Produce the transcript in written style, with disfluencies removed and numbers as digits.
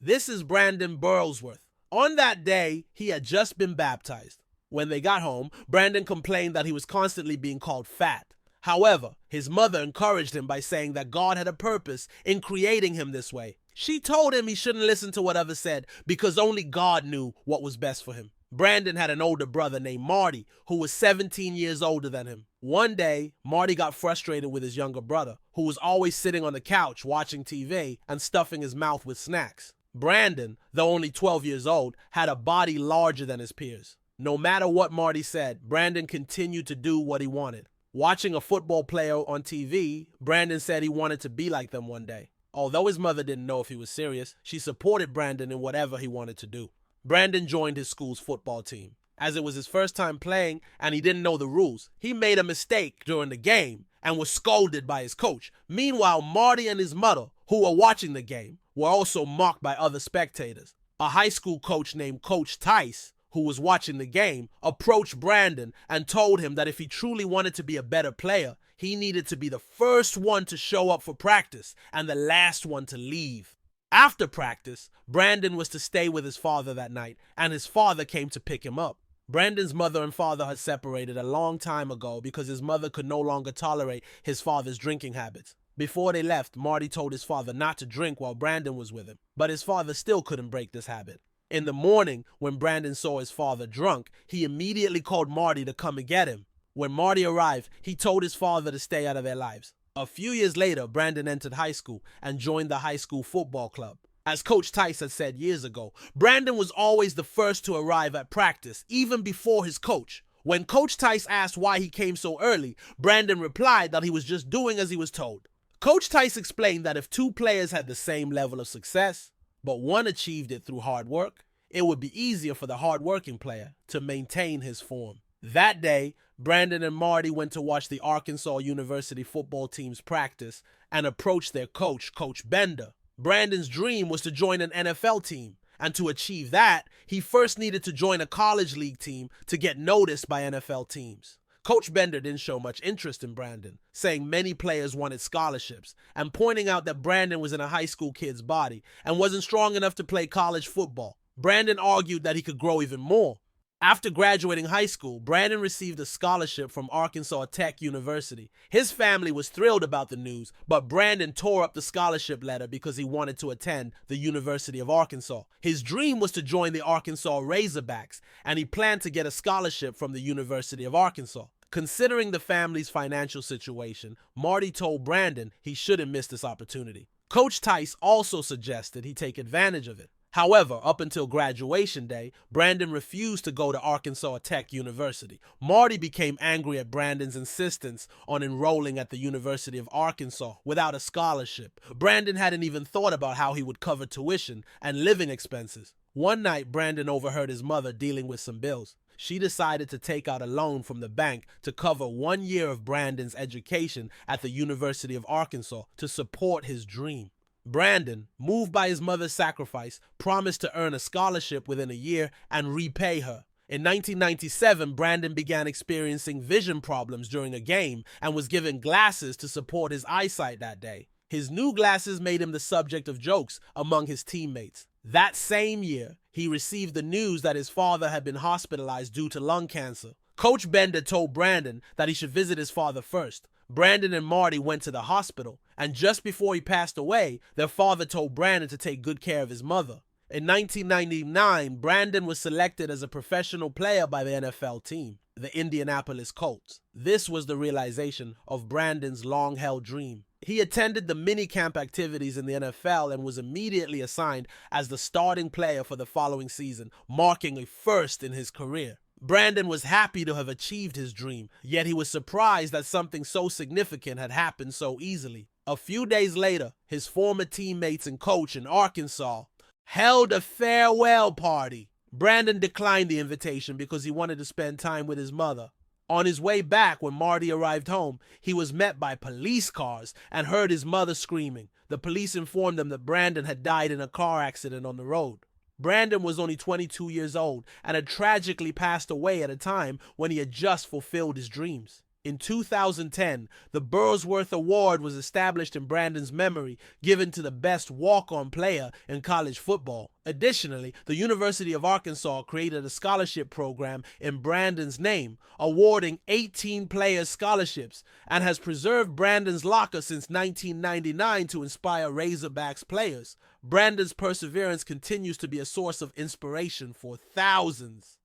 This is Brandon Burlsworth. On that day, he had just been baptized. When they got home, Brandon complained that he was constantly being called fat. However, his mother encouraged him by saying that God had a purpose in creating him this way. She told him he shouldn't listen to whatever said because only God knew what was best for him. Brandon had an older brother named Marty who was 17 years older than him. One day, Marty got frustrated with his younger brother, who was always sitting on the couch watching TV and stuffing his mouth with snacks. Brandon, though only 12 years old, had a body larger than his peers. No matter what Marty said, Brandon continued to do what he wanted. Watching a football player on TV, Brandon said he wanted to be like them one day. Although his mother didn't know if he was serious, she supported Brandon in whatever he wanted to do. Brandon joined his school's football team. As it was his first time playing and he didn't know the rules, he made a mistake during the game and was scolded by his coach. Meanwhile, Marty and his mother, who were watching the game, were also mocked by other spectators. A high school coach named Coach Tice, who was watching the game, approached Brandon and told him that if he truly wanted to be a better player, he needed to be the first one to show up for practice and the last one to leave. After practice, Brandon was to stay with his father that night, and his father came to pick him up. Brandon's mother and father had separated a long time ago because his mother could no longer tolerate his father's drinking habits. Before they left, Marty told his father not to drink while Brandon was with him, but his father still couldn't break this habit. In the morning, when Brandon saw his father drunk, he immediately called Marty to come and get him. When Marty arrived, he told his father to stay out of their lives. A few years later, Brandon entered high school and joined the high school football club. As Coach Tice had said years ago, Brandon was always the first to arrive at practice, even before his coach. When Coach Tice asked why he came so early, Brandon replied that he was just doing as he was told. Coach Tice explained that if two players had the same level of success, but one achieved it through hard work, it would be easier for the hard-working player to maintain his form. That day, Brandon and Marty went to watch the Arkansas University football team's practice and approached their coach, Coach Bender. Brandon's dream was to join an NFL team, and to achieve that, he first needed to join a college league team to get noticed by NFL teams. Coach Bender didn't show much interest in Brandon, saying many players wanted scholarships, and pointing out that Brandon was in a high school kid's body and wasn't strong enough to play college football. Brandon argued that he could grow even more. After graduating high school, Brandon received a scholarship from Arkansas Tech University. His family was thrilled about the news, but Brandon tore up the scholarship letter because he wanted to attend the University of Arkansas. His dream was to join the Arkansas Razorbacks, and he planned to get a scholarship from the University of Arkansas. Considering the family's financial situation, Marty told Brandon he shouldn't miss this opportunity. Coach Tice also suggested he take advantage of it. However, up until graduation day, Brandon refused to go to Arkansas Tech University. Marty became angry at Brandon's insistence on enrolling at the University of Arkansas without a scholarship. Brandon hadn't even thought about how he would cover tuition and living expenses. One night, Brandon overheard his mother dealing with some bills. She decided to take out a loan from the bank to cover 1 year of Brandon's education at the University of Arkansas to support his dream. Brandon, moved by his mother's sacrifice, promised to earn a scholarship within a year and repay her. In 1997, Brandon began experiencing vision problems during a game and was given glasses to support his eyesight that day. His new glasses made him the subject of jokes among his teammates. That same year, he received the news that his father had been hospitalized due to lung cancer. Coach Bender told Brandon that he should visit his father first. Brandon and Marty went to the hospital, and just before he passed away, their father told Brandon to take good care of his mother. In 1999, Brandon was selected as a professional player by the NFL team, the Indianapolis Colts. This was the realization of Brandon's long-held dream. He attended the minicamp activities in the NFL and was immediately assigned as the starting player for the following season, marking a first in his career. Brandon was happy to have achieved his dream, yet he was surprised that something so significant had happened so easily. A few days later, his former teammates and coach in Arkansas held a farewell party. Brandon declined the invitation because he wanted to spend time with his mother. On his way back, when Marty arrived home, he was met by police cars and heard his mother screaming. The police informed them that Brandon had died in a car accident on the road. Brandon was only 22 years old and had tragically passed away at a time when he had just fulfilled his dreams. In 2010, the Burlsworth Award was established in Brandon's memory, given to the best walk-on player in college football. Additionally, the University of Arkansas created a scholarship program in Brandon's name, awarding 18 players scholarships, and has preserved Brandon's locker since 1999 to inspire Razorbacks players. Brandon's perseverance continues to be a source of inspiration for thousands.